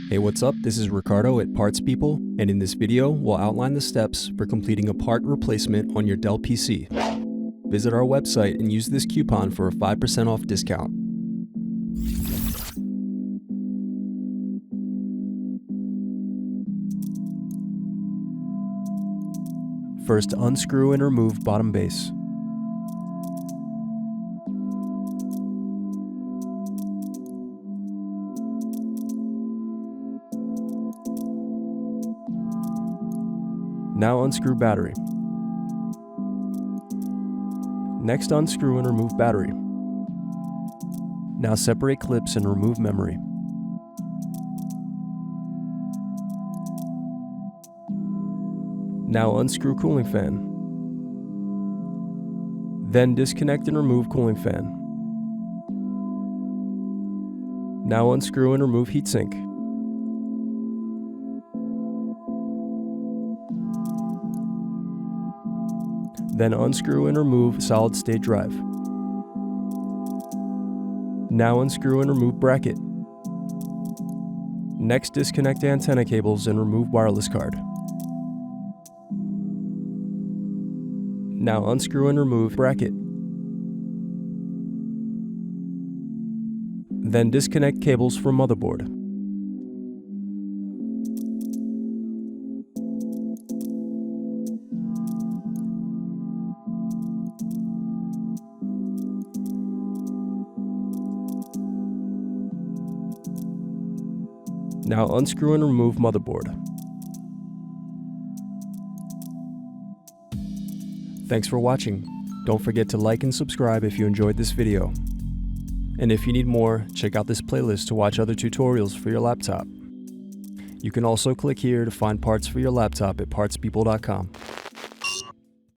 Hey, what's up? This is Ricardo at Parts People, and in this video, we'll outline the steps for completing a part replacement on your Dell PC. Visit our website and use this coupon for a 5% off discount. First, unscrew and remove bottom base. Now unscrew battery. Next, unscrew and remove battery. Now separate clips and remove memory. Now unscrew cooling fan. Then disconnect and remove cooling fan. Now unscrew and remove heatsink. Then unscrew and remove solid-state drive. Now unscrew and remove bracket. Next, disconnect antenna cables and remove wireless card. Now unscrew and remove bracket. Then disconnect cables from motherboard. Now unscrew and remove motherboard. Thanks for watching. Don't forget to like and subscribe if you enjoyed this video. And if you need more, check out this playlist to watch other tutorials for your laptop. You can also click here to find parts for your laptop at partspeople.com.